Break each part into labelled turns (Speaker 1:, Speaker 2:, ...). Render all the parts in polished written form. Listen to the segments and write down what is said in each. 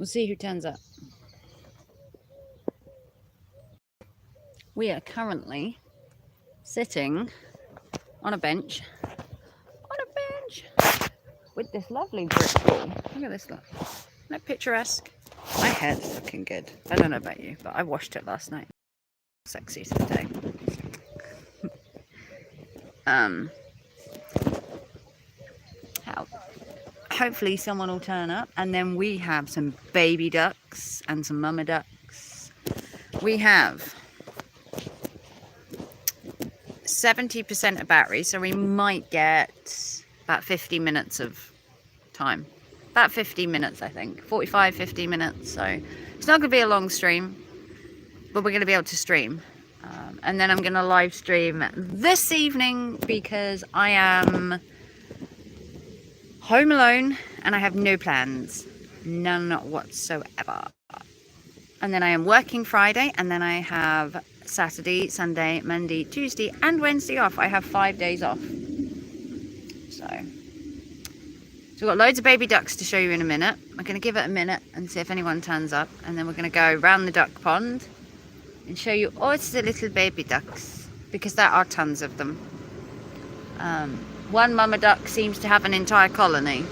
Speaker 1: We'll see who turns up. We are currently sitting on a bench. With this lovely brick wall. Look at this look. Isn't that picturesque? My hair's looking good. I don't know about you, but I washed it last night. Sexy today. Hopefully someone will turn up, and then we have some baby ducks and some mama ducks. We have 70% of battery, so we might get about 50 minutes of time. About 50 minutes, I think. 45, 50 minutes. So it's not going to be a long stream, but we're going to be able to stream. And then I'm going to live stream this evening because I am home alone and I have no plans. None whatsoever. And then I am working Friday, and then I have Saturday, Sunday, Monday, Tuesday and Wednesday off. I have 5 days off. So we've got loads of baby ducks to show you in a minute. We're going to give it a minute and see if anyone turns up, and then we're going to go around the duck pond and show you all the little baby ducks, because there are tons of them. One mama duck seems to have an entire colony.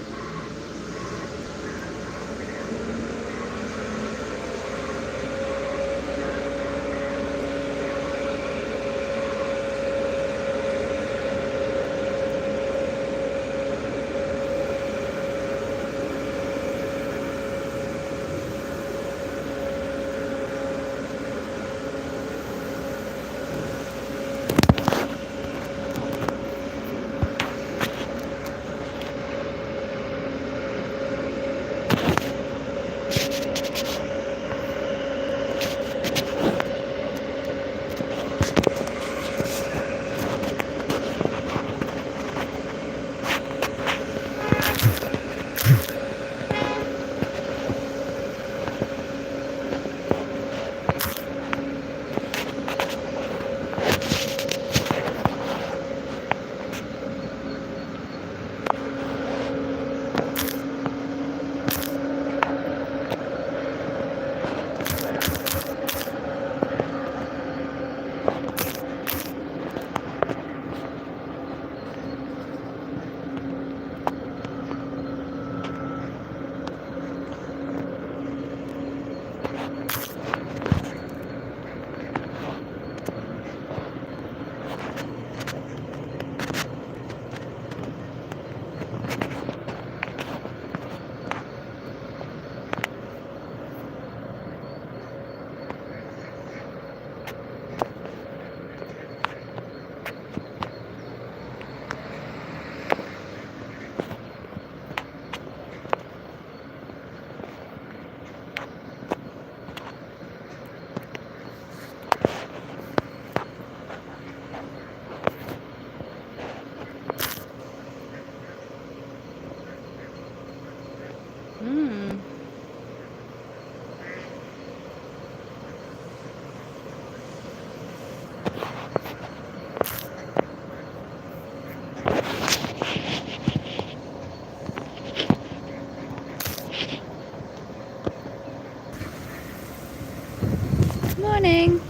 Speaker 1: Morning.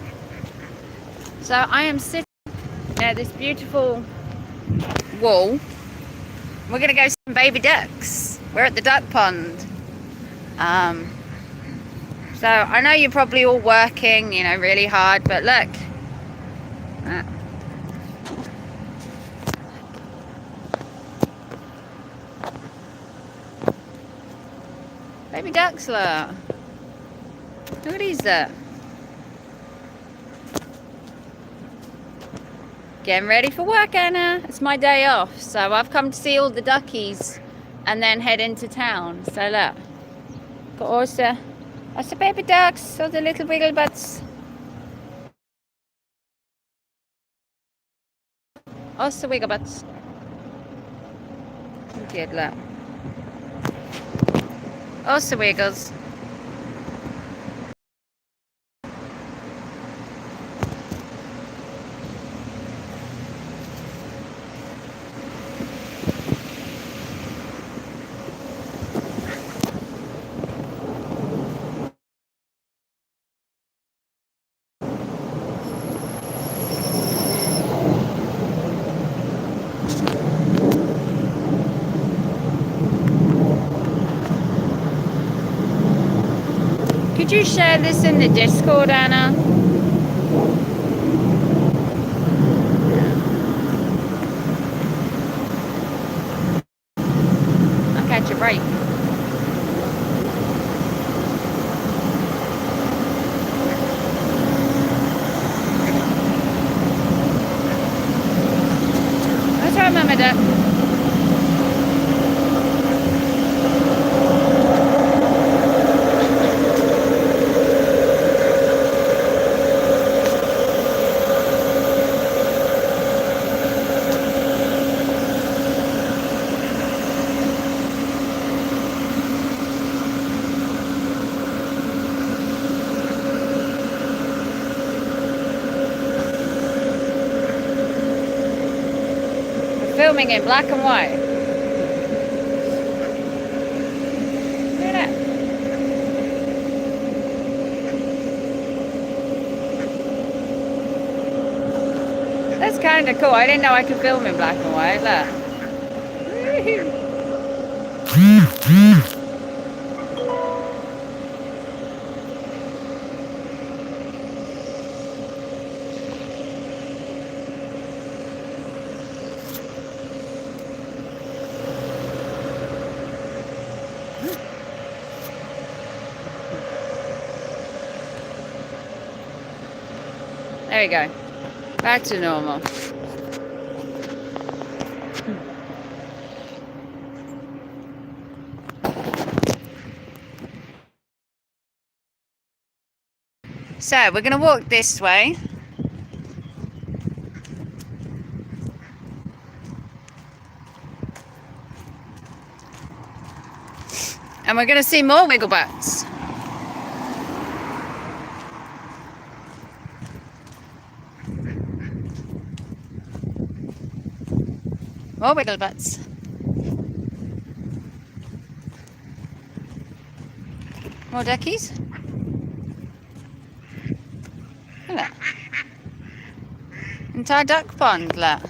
Speaker 1: So I am sitting at this beautiful wall. We're going to go see some baby ducks. We're at the duck pond. So I know you're probably all working, really hard, but look. Baby ducks, look. Look at these there. Getting ready for work, Anna. It's my day off, so I've come to see all the duckies and then head into town. So look, got all the baby ducks, all the little wiggle butts. Also wiggle butts. Good look. Also wiggles. Could you share this in the Discord, Anna? I'll catch a break. That's right, Mama Duck. Filming in black and white. Look at that. That's kind of cool. I didn't know I could film in black and white. Look. There we go. Back to normal. So we're going to walk this way. And we're going to see more wiggle butts. More wiggle butts. More duckies. Look at that. Entire duck pond, look.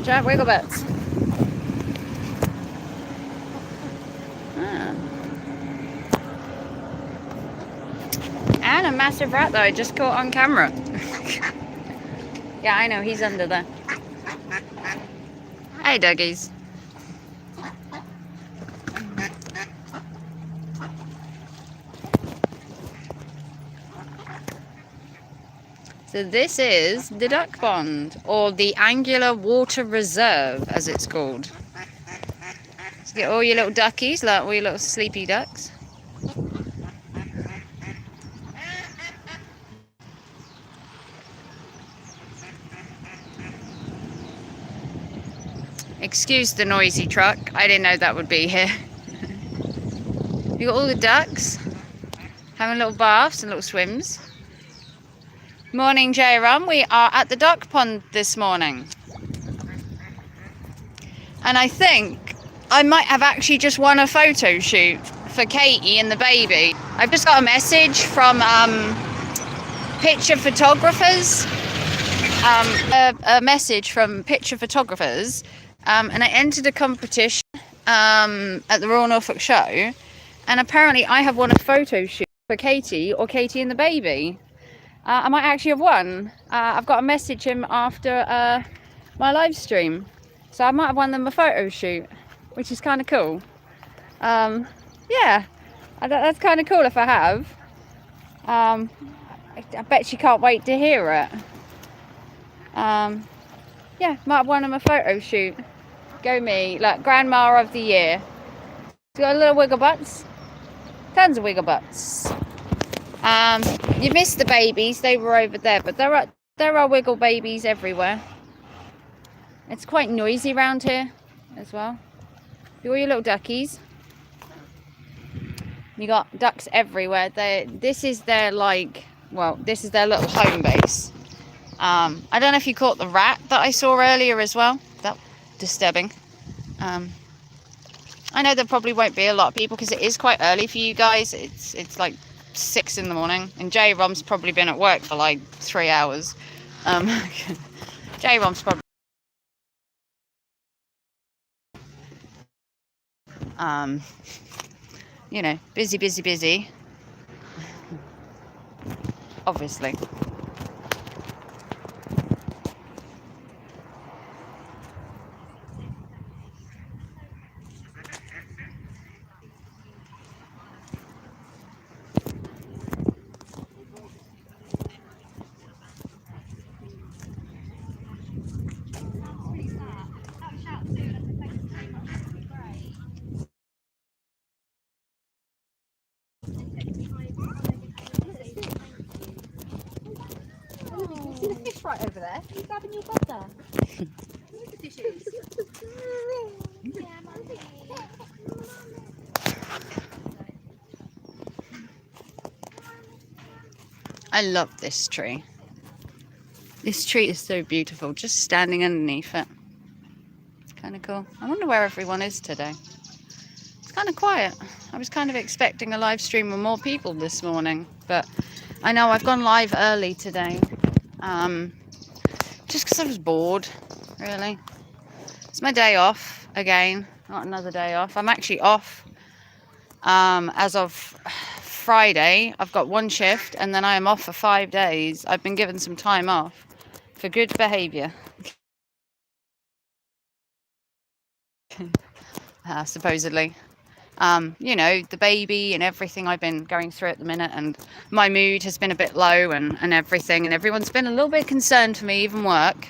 Speaker 1: Giant wiggle butts. And a massive rat though, I just caught on camera. Yeah, I know, he's under there. Hey, doggies. So this is the duck pond, or the Angular Water Reserve, as it's called. So get all your little duckies, like all your little sleepy ducks. Excuse the noisy truck. I didn't know that would be here. You got all the ducks having little baths and little swims. Morning, J-Rum. We are at the duck pond this morning. And I think I might have actually just won a photo shoot for Katie and the baby. I've just got a message from picture photographers. A message from picture photographers. And I entered a competition at the Royal Norfolk Show. And apparently I have won a photo shoot for Katie or Katie and the baby. I might actually have won. I've got to message him after my live stream. So I might have won them a photo shoot, which is kind of cool. Yeah, that's kind of cool if I have. I bet she can't wait to hear it. Yeah, might have won them a photo shoot. Go me, like Grandma of the Year. Got a little wiggle butts. Tons of wiggle butts. You missed the babies, they were over there, but there are wiggle babies everywhere. It's quite noisy around here as well. All your little duckies. You got ducks everywhere. This is their this is their little home base. I don't know if you caught the rat that I saw earlier as well. That disturbing. I know there probably won't be a lot of people because it is quite early for you guys. It's like 6 in the morning, and J-Rom's probably been at work for like 3 hours. J-Rom's probably you know, busy, obviously.
Speaker 2: See the fish right over there? Are you grabbing your brother? Look at the fishes.
Speaker 1: I love this tree. This tree is so beautiful, just standing underneath it. It's kind of cool. I wonder where everyone is today. It's kind of quiet. I was kind of expecting a live stream with more people this morning, but I know I've gone live early today. Just because I was bored, really. It's my day off again, not another day off. I'm actually off as of Friday. I've got one shift and then I am off for 5 days. I've been given some time off for good behaviour. Supposedly. You know, the baby and everything I've been going through at the minute, and my mood has been a bit low and everything, and everyone's been a little bit concerned for me, even work.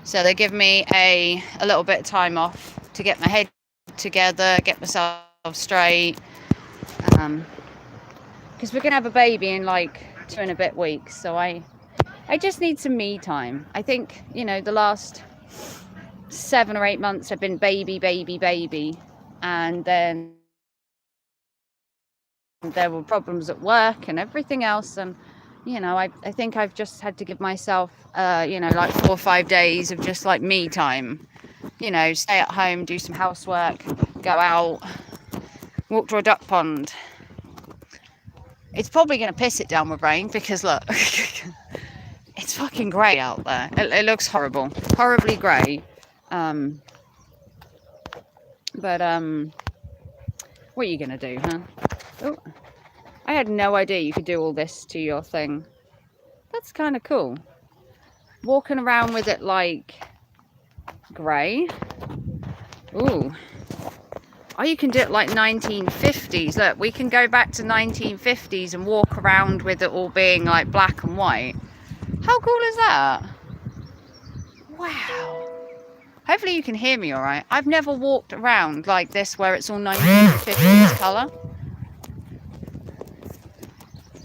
Speaker 1: So they give me a little bit of time off to get my head together, get myself straight. Because we're going to have a baby in like 2 and a bit weeks. So I just need some me time. I think, you know, the last 7 or 8 months have been baby. And then there were problems at work and everything else. And, you know, I think I've just had to give myself, you know, like 4 or 5 days of just like me time. You know, stay at home, do some housework, go out, walk to a duck pond. It's probably going to piss it down with rain because look, it's fucking grey out there. It looks horrible, horribly grey. But what are you going to do, huh? Oh, I had no idea you could do all this to your thing. That's kind of cool. Walking around with it like grey. Ooh. Oh, you can do it like 1950s. Look, we can go back to 1950s and walk around with it all being like black and white. How cool is that? Wow. Hopefully you can hear me all right. I've never walked around like this where it's all 1950s colour.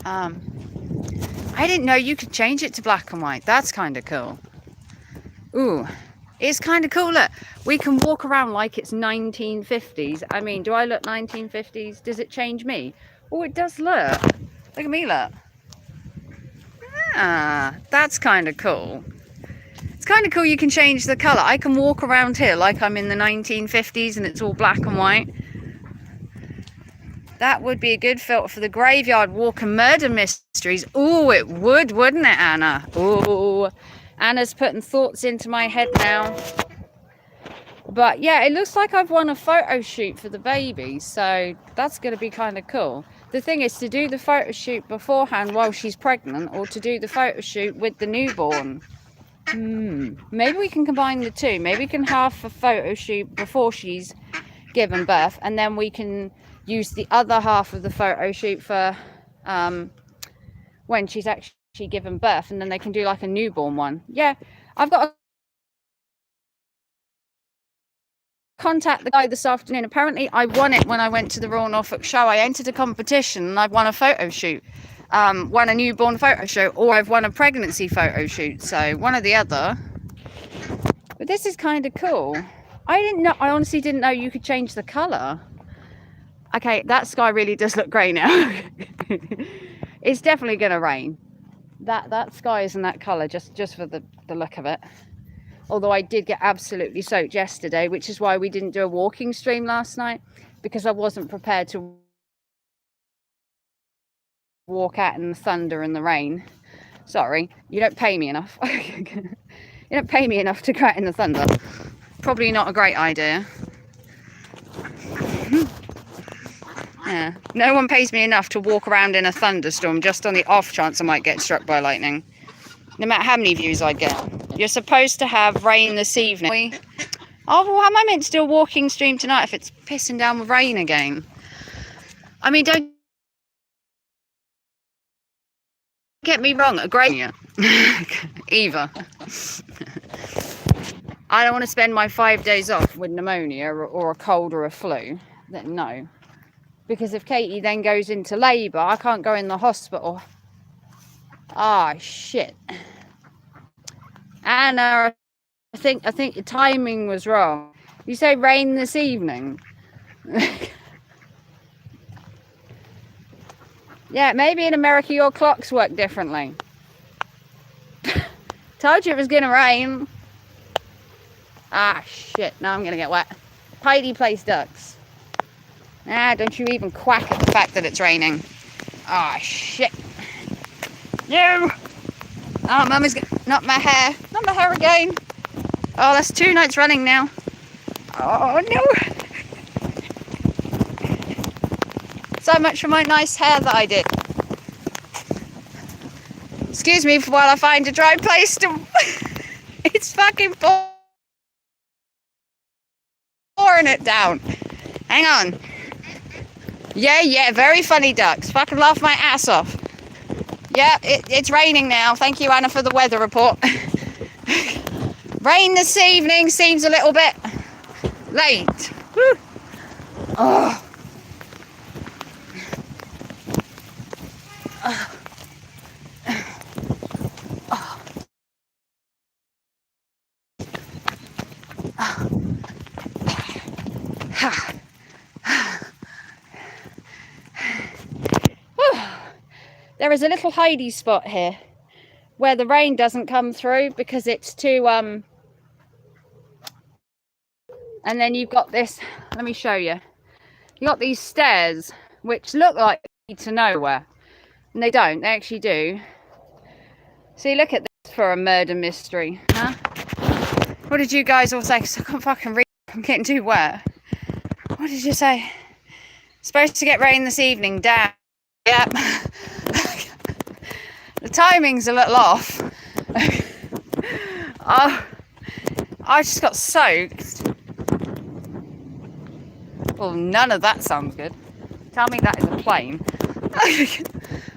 Speaker 1: I didn't know you could change it to black and white. That's kind of cool. Ooh, it's kind of cool. Look, we can walk around like it's 1950s. I mean, do I look 1950s? Does it change me? Oh, it does look. Look at me, look. Ah, that's kind of cool. It's kind of cool you can change the colour. I can walk around here like I'm in the 1950s and it's all black and white. That would be a good filter for the Graveyard Walk and Murder Mysteries. Oh, it would, wouldn't it, Anna? Oh, Anna's putting thoughts into my head now. But yeah, it looks like I've won a photo shoot for the baby. So that's going to be kind of cool. The thing is to do the photo shoot beforehand while she's pregnant, or to do the photo shoot with the newborn. Maybe we can combine the two. Maybe we can have a photo shoot before she's given birth, and then we can use the other half of the photo shoot for when she's actually given birth, and then they can do like a newborn one. Yeah, I've got to contact the guy this afternoon. Apparently I won it when I went to the Royal Norfolk show. I entered a competition and I've won a photo shoot. Won a newborn photo shoot, or I've won a pregnancy photo shoot, so one or the other. But this is kind of cool. I honestly didn't know you could change the colour. Okay, that sky really does look grey now. It's definitely going to rain. That sky isn't that colour, just for the look of it. Although I did get absolutely soaked yesterday, which is why we didn't do a walking stream last night, because I wasn't prepared to walk out in the thunder and the rain. Sorry, you don't pay me enough. You don't pay me enough to go out in the thunder. Probably not a great idea. Yeah, no one pays me enough to walk around in a thunderstorm just on the off chance I might get struck by lightning. No matter how many views I get. You're supposed to have rain this evening. Oh, well, how am I meant to do a walking stream tonight if it's pissing down with rain again? I mean, don't get me wrong, a great either. I don't want to spend my 5 days off with pneumonia or a cold or a flu. No. Because if Katie then goes into labour, I can't go in the hospital. Ah, shit. Anna, I think the timing was wrong. You say rain this evening. Yeah, maybe in America your clocks work differently. Told you it was gonna rain. Ah, shit, now I'm gonna get wet. Heidi plays ducks. Ah, don't you even quack at the fact that it's raining. Ah, shit. No! Oh, Mummy's got... Not my hair. Not my hair again. Oh, that's 2 nights running now. Oh, no. So much for my nice hair that I did. Excuse me while I find a dry place to... It's fucking pouring it down. Hang on. Yeah, very funny ducks. Fucking laugh my ass off. Yeah, it's raining now. Thank you, Anna, for the weather report. Rain this evening seems a little bit late. Woo. Oh. There is a little hidey spot here where the rain doesn't come through because it's too and then you've got this, let me show you. You got these stairs which look like they lead to nowhere, and they don't, they actually do. See, look at this for a murder mystery, huh? What did you guys all say? 'Cause I can't fucking read, I'm getting too wet. What did you say? Supposed to get rain this evening, damn. Yep. The timing's a little off. Oh, I just got soaked. Well, none of that sounds good. Tell me that is a plane.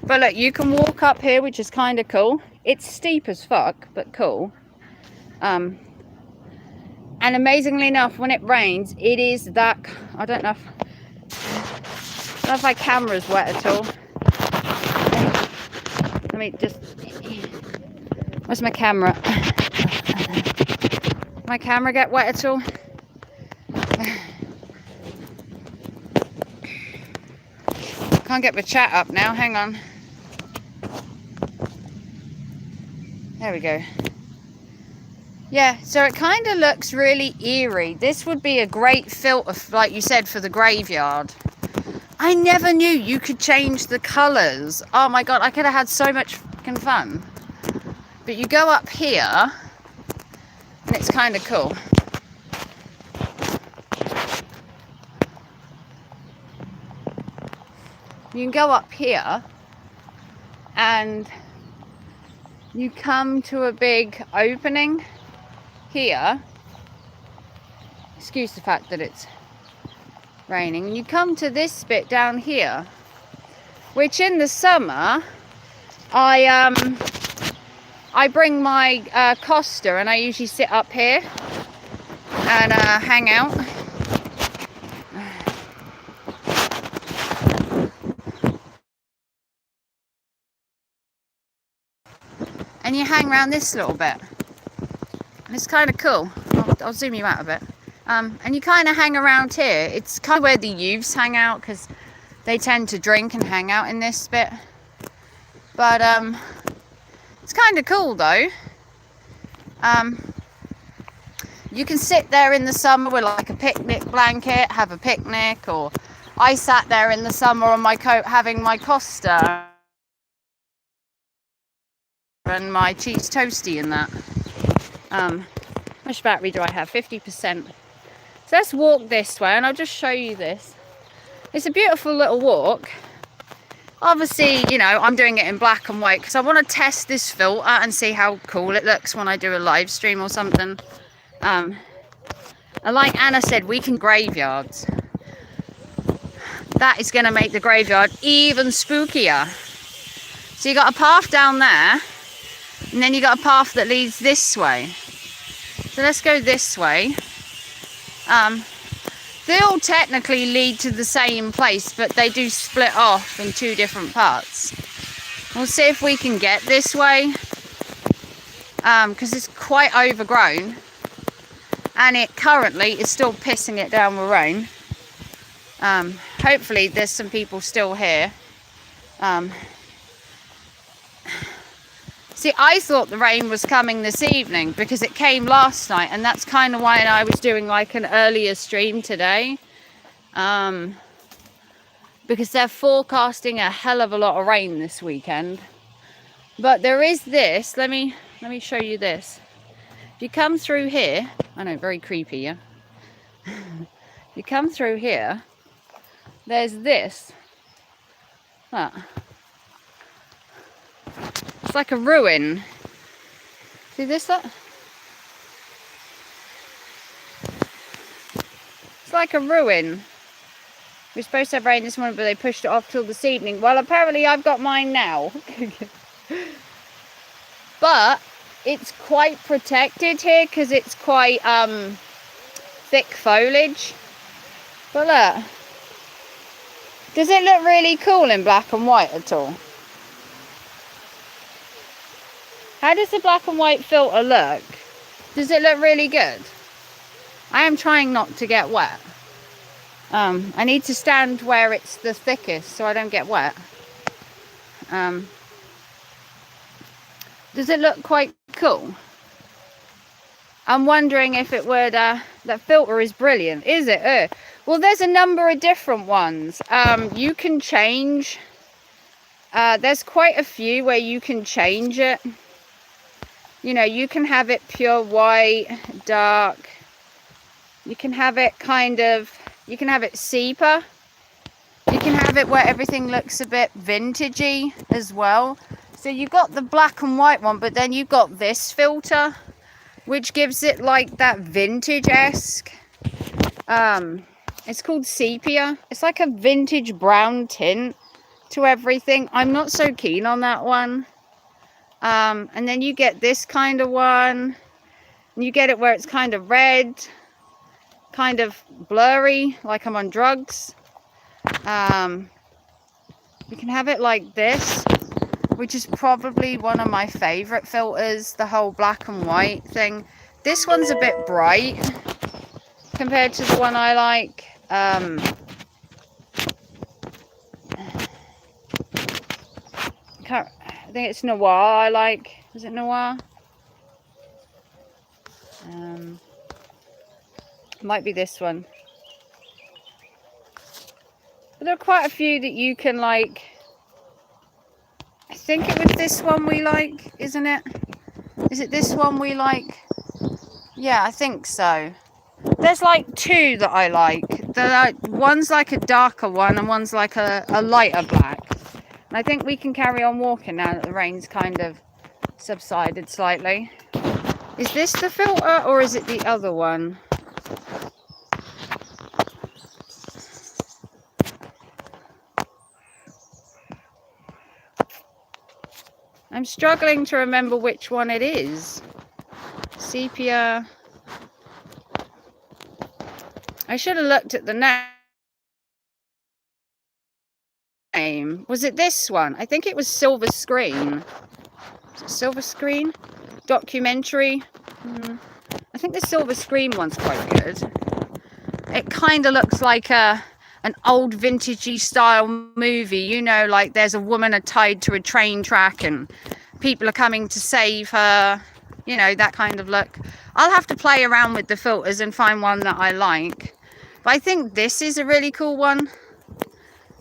Speaker 1: But look, you can walk up here, which is kind of cool. It's steep as fuck, but cool. And amazingly enough, when it rains, it is that... I don't know if my camera's wet at all. Let me just... Where's my camera? My camera get wet at all? Can't get the chat up now, hang on. There we go. Yeah, so it kind of looks really eerie. This would be a great filter, like you said, for the graveyard. I never knew you could change the colours. Oh my god, I could have had so much fucking fun. But you go up here, and it's kind of cool. You can go up here, and you come to a big opening here. Excuse the fact that it's raining. And you come to this bit down here, which in the summer I bring my coaster, and I usually sit up here and hang out. And you hang around this little bit, and it's kind of cool. I'll zoom you out a bit. And you kind of hang around here. It's kind of where the youths hang out, because they tend to drink and hang out in this bit. But It's kind of cool though. You can sit there in the summer with like a picnic blanket, have a picnic, or I sat there in the summer on my coat having my Costa and my cheese toasty and that. How much battery do I have? 50%. So let's walk this way and I'll just show you this. It's a beautiful little walk. Obviously, you know, I'm doing it in black and white because I want to test this filter and see how cool it looks when I do a live stream or something. And like Anna said, we can graveyards. That is going to make the graveyard even spookier. So you got a path down there, and then you got a path that leads this way. So let's go this way. They all technically lead to the same place, but they do split off in two different parts. We'll see if we can get this way, because it's quite overgrown, and it currently is still pissing it down with rain. Hopefully there's some people still here. See, I thought the rain was coming this evening because it came last night, and that's kind of why I was doing like an earlier stream today. Because they're forecasting a hell of a lot of rain this weekend. But there is this, let me show you this. If you come through here, I know, very creepy, yeah? If you come through here, there's this. That. It's like a ruin. See this? That? It's like a ruin. We're supposed to have rain this morning, but they pushed it off till this evening. Well, apparently I've got mine now. But it's quite protected here because it's quite thick foliage. But look. Does it look really cool in black and white at all? How does the black and white filter look? Does it look really good? I am trying not to get wet. I need to stand where it's the thickest so I don't get wet. Does it look quite cool? I'm wondering if it would, that filter is brilliant, is it? Well, there's a number of different ones. You can change, there's quite a few where you can change it. You know, you can have it pure white, dark. You can have it kind of, you can have it sepia. You can have it where everything looks a bit vintagey as well. So you've got the black and white one, but then you've got this filter, which gives it like that vintage-esque. It's called sepia. It's like a vintage brown tint to everything. I'm not so keen on that one. And then you get this kind of one. And you get it where it's kind of red, kind of blurry, like I'm on drugs. You can have it like this, which is probably one of my favorite filters, the whole black and white thing. This one's a bit bright compared to the one I like. I think it's Noir I like. Is it Noir? Might be this one. But there are quite a few that you can like. I think it was this one we like, isn't it? Is it this one we like? Yeah, I think so. There's like two that I like. One's like a darker one and one's like a lighter black. And I think we can carry on walking now that the rain's kind of subsided slightly. Is this the filter or is it the other one? I'm struggling to remember which one it is. Sepia. I should have looked at the name. Was it this one? I think it was Silver Screen. Is it Silver Screen? Documentary. I think the Silver Screen one's quite good. It kind of looks like an old vintagey style movie, you know, like there's a woman tied to a train track and people are coming to save her, you know, that kind of look. I'll have to play around with the filters and find one that I like. But I think this is a really cool one.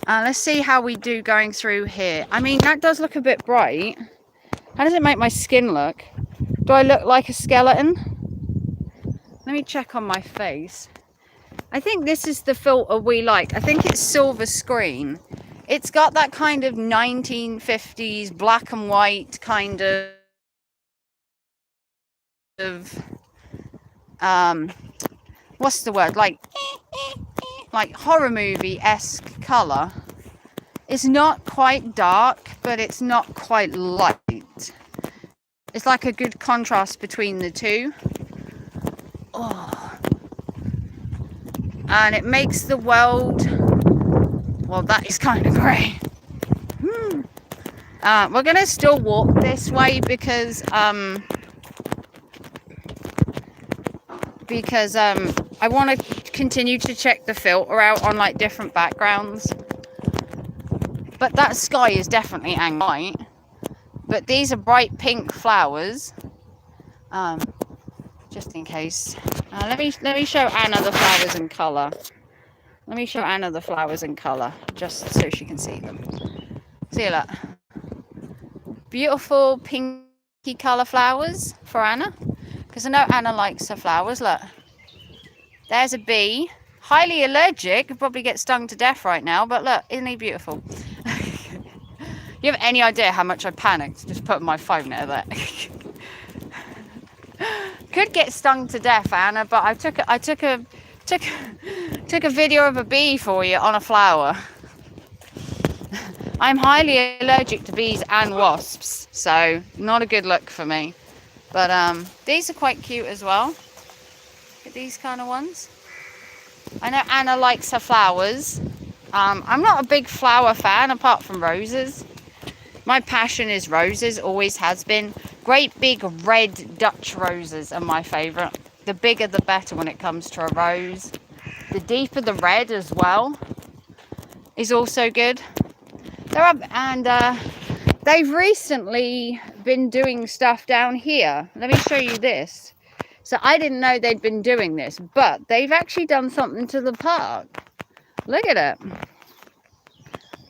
Speaker 1: Let's see how we do going through here. I mean, that does look a bit bright. How does it make my skin look? Do I look like a skeleton? Let me check on my face. I think this is the filter we like. I think it's silver screen. It's got that kind of 1950s black and white kind of what's the word, like horror movie-esque color. It's not quite dark, but it's not quite light. It's like a good contrast between the two. Oh. And it makes the world, well, that is kind of grey. We're gonna still walk this way because I want to continue to check the filter out on like different backgrounds. But that sky is definitely white. But these are bright pink flowers. Just in case. Let me show Anna the flowers in colour. Let me show Anna the flowers in colour, just so she can see them. See, look. Beautiful pinky colour flowers for Anna. Because I know Anna likes her flowers, look. There's a bee. Highly allergic, could probably get stung to death right now, but look, isn't he beautiful? You have any idea how much I panicked just putting my phone there? Could get stung to death, Anna, but I took a video of a bee for you on a flower. I'm highly allergic to bees and wasps, so not a good look for me. But these are quite cute as well. These kind of ones. I know Anna likes her flowers. I'm not a big flower fan apart from roses. My passion is roses, always has been. Great big red Dutch roses are my favourite. The bigger the better when it comes to a rose. The deeper the red as well is also good. They've recently been doing stuff down here. Let me show you this. So I didn't know they'd been doing this, but they've actually done something to the park. Look at it.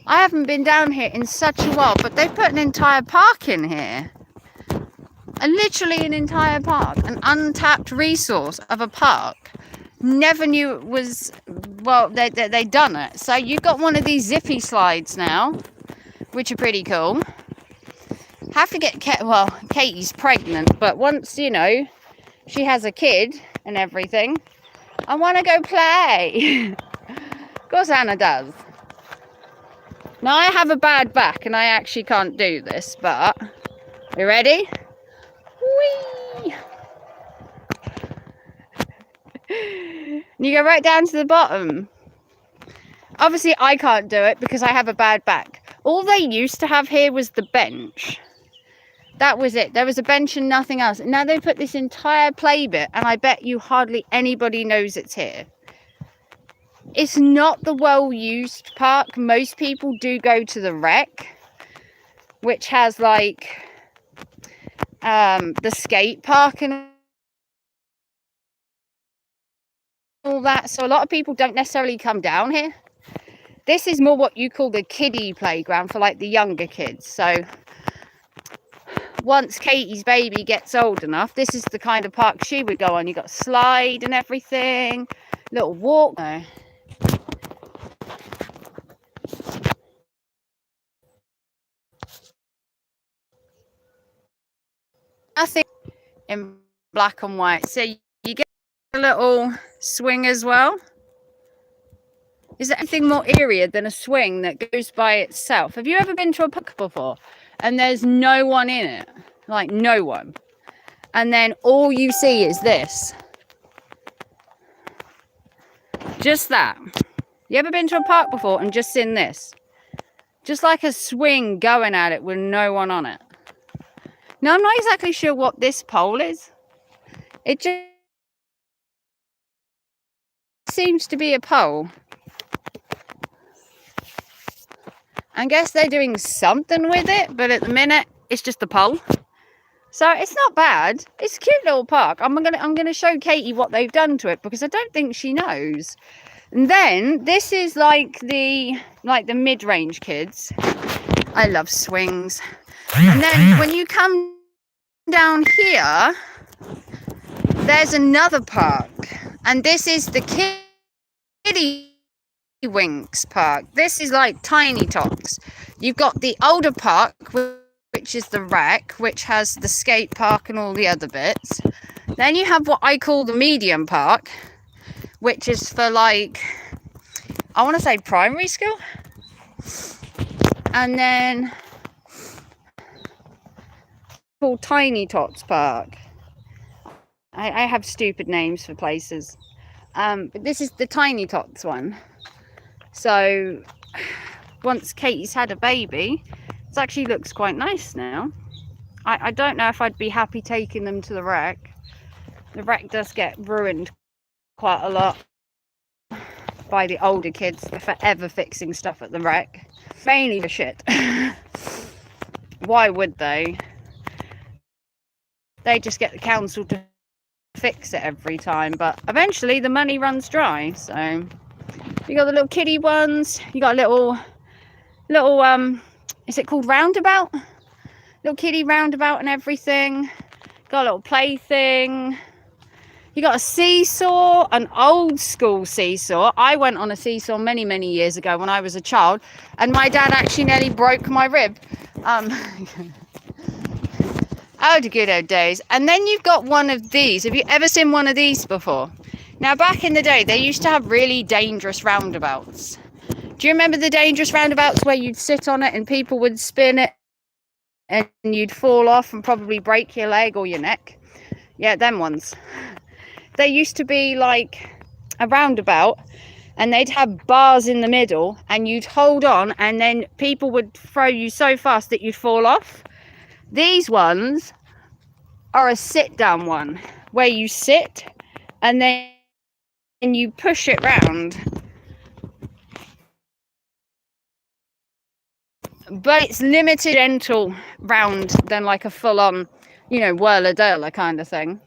Speaker 1: I haven't been down here in such a while, but they've put an entire park in here. Literally an entire park. An untapped resource of a park. Never knew it was, well, they've done it. So you've got one of these zippy slides now, which are pretty cool. Have to get, Katie's pregnant, but once, you know, she has a kid and everything, I want to go play. Of course Anna does. Now I have a bad back and I actually can't do this, but you ready? Whee! And you go right down to the bottom. Obviously I can't do it because I have a bad back. All they used to have here was the bench. That was it. There was a bench and nothing else. Now they put this entire play bit, and I bet you hardly anybody knows it's here. It's not the well-used park. Most people do go to the rec, which has like the skate park and all that. So a lot of people don't necessarily come down here. This is more what you call the kiddie playground for like the younger kids. So once Katie's baby gets old enough, this is the kind of park she would go on. You got a slide and everything, little walk. No. Nothing in black and white. So you get a little swing as well. Is there anything more eerie than a swing that goes by itself? Have you ever been to a park before and there's no one in it? Like no one. And then all you see is this. Just that. You ever been to a park before and just seen this? Just like a swing going at it with no one on it. Now, I'm not exactly sure what this pole is. It just seems to be a pole. I guess they're doing something with it, but at the minute, It's just the pole. So it's not bad. It's a cute little park. I'm gonna show Katie what they've done to it because I don't think she knows. And then this is like the mid-range kids. I love swings. And then when you come down here, there's another park, and this is the kiddie winks park. This is like tiny tots. You've got the older park, which is the rec, which has the skate park and all the other bits. Then you have what I call the medium park, which is for like, I want to say primary school. And then called Tiny Tots Park. I have stupid names for places. But this is the Tiny Tots one. So once Katie's had a baby, it actually looks quite nice now. I don't know if I'd be happy taking them to the rec. The rec does get ruined quite a lot by the older kids. They're forever fixing stuff at the rec. Mainly for shit. Why would they? They just get the council to fix it every time, but eventually the money runs dry. So you got the little kiddie ones, you got a little is it called roundabout? Little kiddie roundabout and everything. Got a little plaything. You got a seesaw, an old school seesaw. I went on a seesaw many years ago when I was a child, and my dad actually nearly broke my rib. Oh, the good old days. And then you've got one of these. Have you ever seen one of these before? Now, back in the day, they used to have really dangerous roundabouts. Do you remember the dangerous roundabouts where you'd sit on it and people would spin it and you'd fall off and probably break your leg or your neck? Yeah, them ones. They used to be like a roundabout, and they'd have bars in the middle, and you'd hold on, and then people would throw you so fast that you'd fall off. These ones are a sit-down one, where you sit, and then you push it round. But it's limited gentle round than like a full-on, whirler-durler kind of thing.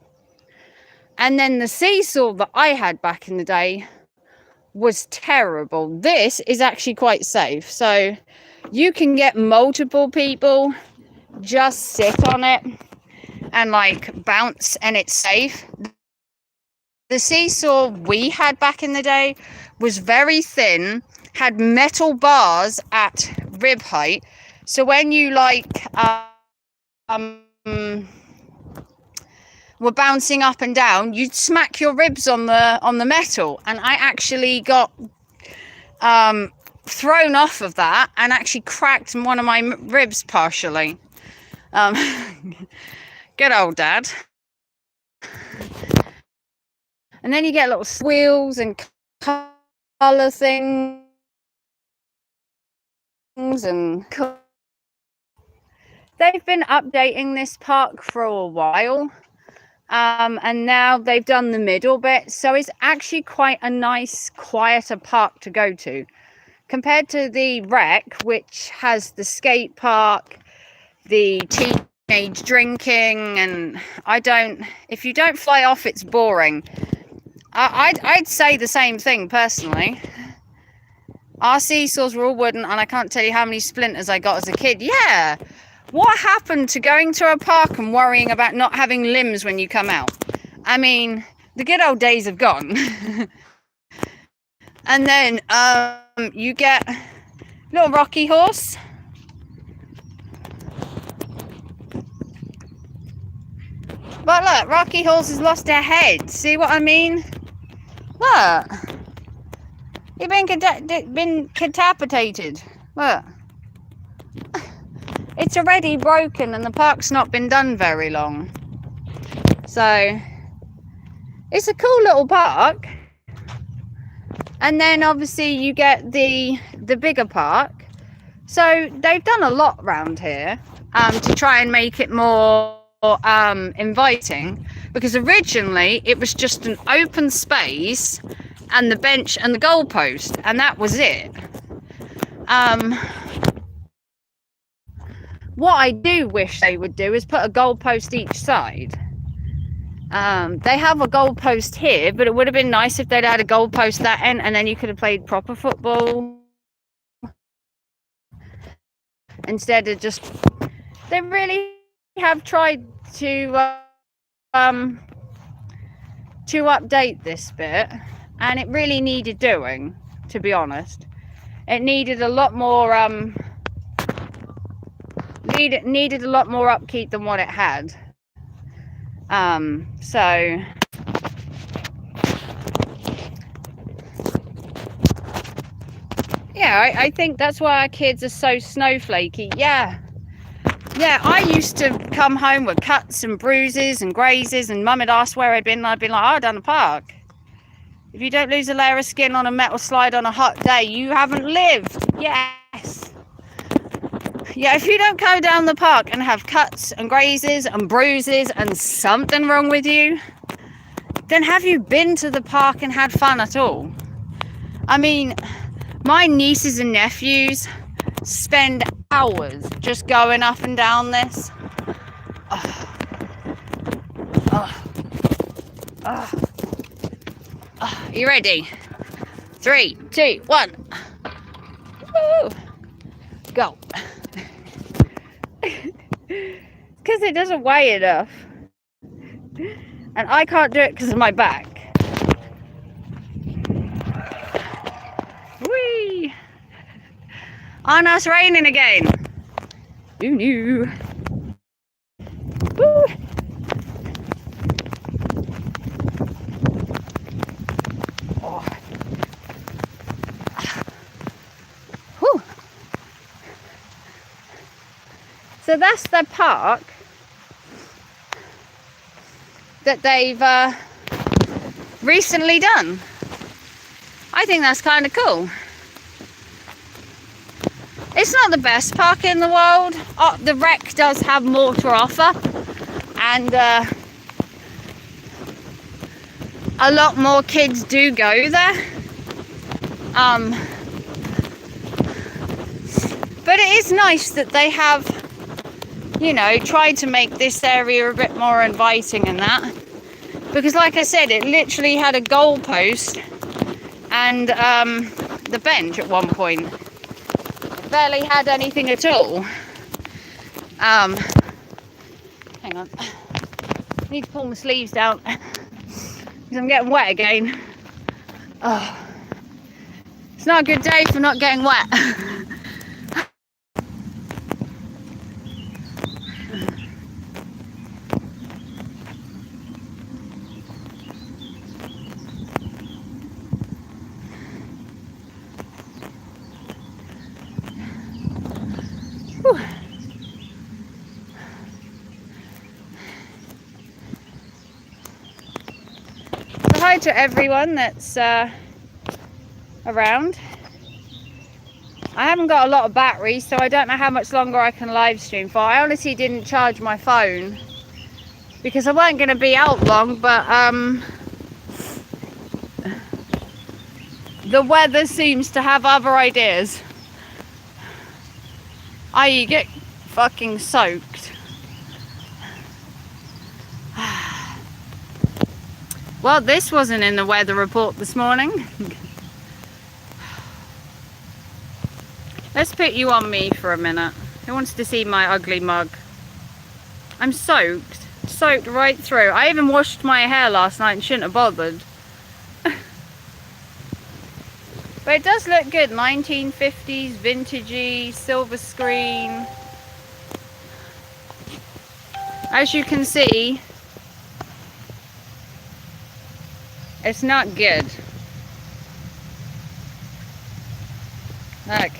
Speaker 1: And then the seesaw that I had back in the day was terrible. This is actually quite safe. So you can get multiple people just sit on it and like bounce, and it's safe. The seesaw we had back in the day was very thin, had metal bars at rib height. So when you were bouncing up and down, you'd smack your ribs on the metal, and I actually got thrown off of that and actually cracked one of my ribs partially. Good old dad. And then you get little wheels and colour things and they've been updating this park for a while. And now they've done the middle bit, so it's actually quite a nice, quieter park to go to compared to the rec, which has the skate park, the teenage drinking, and if you don't fly off, it's boring. I'd say the same thing personally. Our seesaws were all wooden, and I can't tell you how many splinters I got as a kid. Yeah. What happened to going to a park and worrying about not having limbs when you come out? I mean, the good old days have gone. And then you get little rocky horse. But look, Rocky Horse has lost her head. See what I mean? Look. You've been decapitated. Look. It's already broken and the park's not been done very long. So, it's a cool little park. And then obviously you get the bigger park. So, they've done a lot around here to try and make it more inviting. Because originally it was just an open space and the bench and the goalpost. And that was it. What I do wish they would do is put a goalpost each side. They have a goalpost here, but it would have been nice if they'd had a goalpost that end, and then you could have played proper football instead of just. They really have tried to update this bit, and it really needed doing. To be honest, it needed a lot more needed a lot more upkeep than what it had. So yeah, I think that's why our kids are so snowflakey. Yeah, I used to come home with cuts and bruises and grazes, and mum would ask where I'd been, and I'd be like, oh, down the park. If you don't lose a layer of skin on a metal slide on a hot day, you haven't lived. Yes. Yeah, if you don't go down the park and have cuts and grazes and bruises and something wrong with you, then have you been to the park and had fun at all? I mean, my nieces and nephews spend hours just going up and down this. You ready? 3, 2, 1. Woo! Go. Because it doesn't weigh enough. And I can't do it because of my back. Whee! Oh no, it's raining again. Who knew? Woo! Oh. Whew. So that's the park that they've recently done. I think that's kind of cool. It's not the best park in the world. Oh, the Rec does have more to offer, and a lot more kids do go there. But it is nice that they have, you know, tried to make this area a bit more inviting and that. Because like I said, it literally had a goal post and the bench at one point. It barely had anything at all. Hang on. I need to pull my sleeves down because I'm getting wet again. Oh. It's not a good day for not getting wet. So hi to everyone that's around. I haven't got a lot of battery, so I don't know how much longer I can live stream for. I honestly didn't charge my phone because I weren't going to be out long, but the weather seems to have other ideas. I get fucking soaked. Well, this wasn't in the weather report this morning. Let's put you on me for a minute. Who wants to see my ugly mug? I'm soaked right through. I even washed my hair last night and shouldn't have bothered. But it does look good. 1950s, vintagey, silver screen. As you can see, it's not good. Look.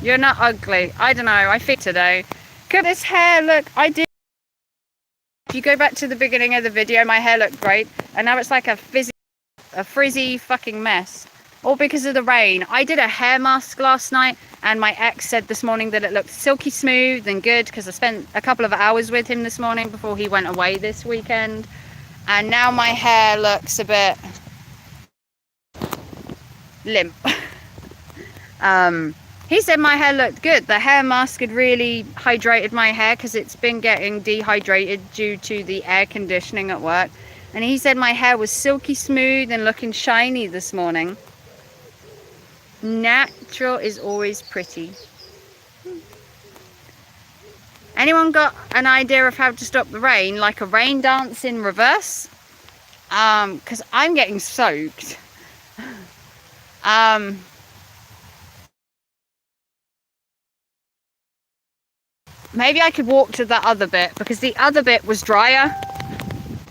Speaker 1: You're not ugly. I don't know. I fit today. Look at this hair. Look, I did. If you go back to the beginning of the video, my hair looked great, and now it's like a frizzy fucking mess. all because of the rain. I did a hair mask last night, and my ex said this morning that it looked silky smooth and good because I spent a couple of hours with him this morning before he went away this weekend. And now my hair looks a bit limp. He said my hair looked good. The hair mask had really hydrated my hair because it's been getting dehydrated due to the air conditioning at work. And he said my hair was silky smooth and looking shiny this morning. Natural is always pretty. Anyone got an idea of how to stop the rain? Like a rain dance in reverse? Because I'm getting soaked. Maybe I could walk to that other bit because the other bit was drier.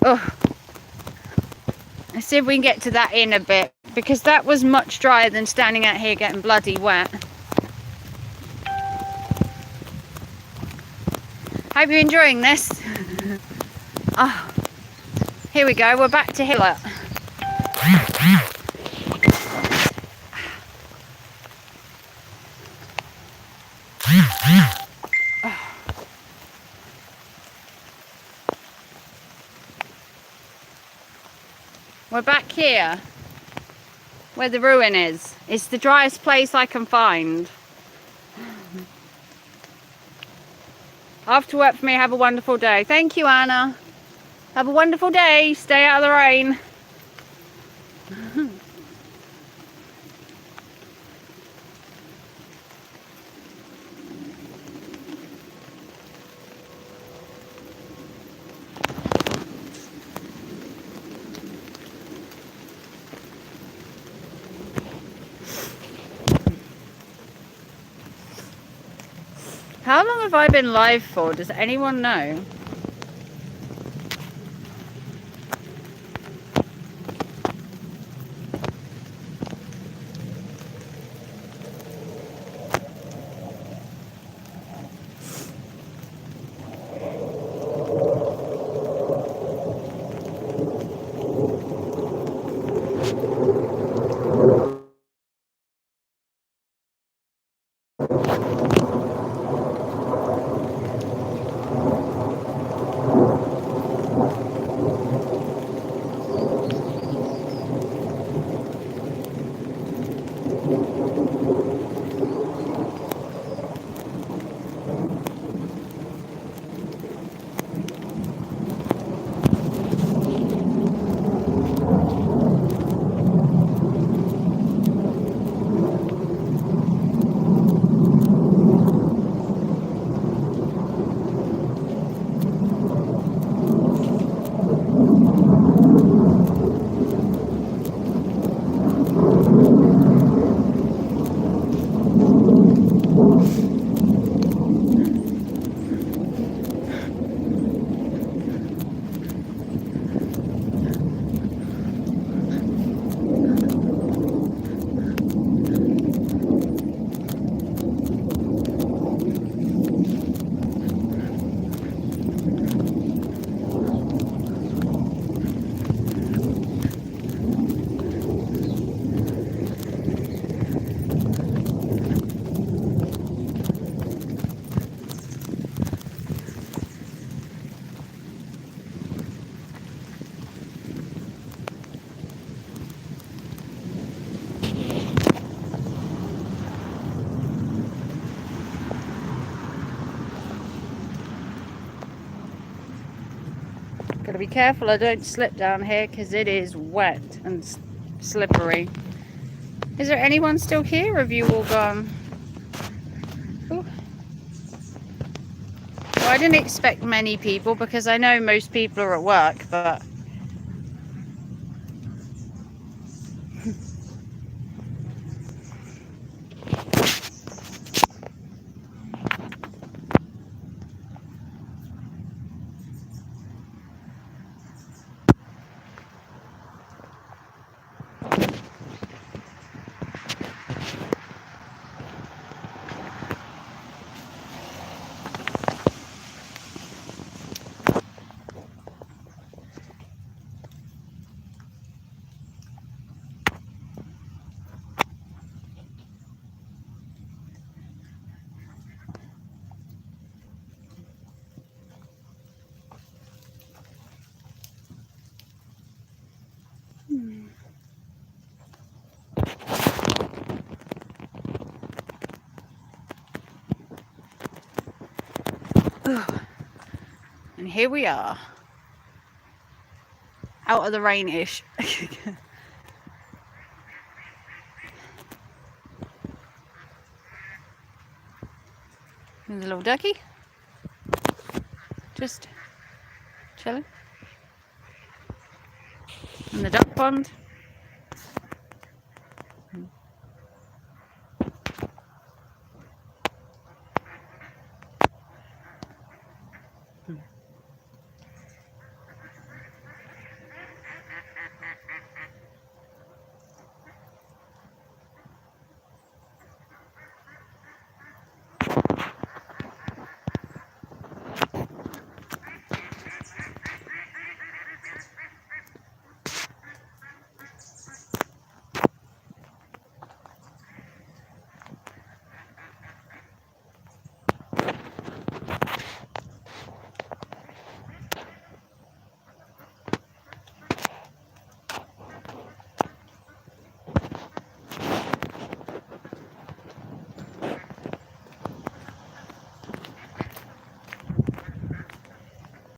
Speaker 1: Ugh. Let's see if we can get to that in a bit because that was much drier than standing out here getting bloody wet. Hope you're enjoying this. Oh, here we go. We're back to Hiller. We're back here where the ruin is. It's the driest place I can find. After work for me, have a wonderful day. Thank you, Anna. Have a wonderful day. Stay out of the rain. How long have I been live for? Does anyone know? Gotta be careful I don't slip down here because it is wet and slippery. Is there anyone still here or have you all gone? Ooh. Well, I didn't expect many people because I know most people are at work, but And here we are. Out of the rain-ish. There's a little ducky. Just chilling. In the duck pond.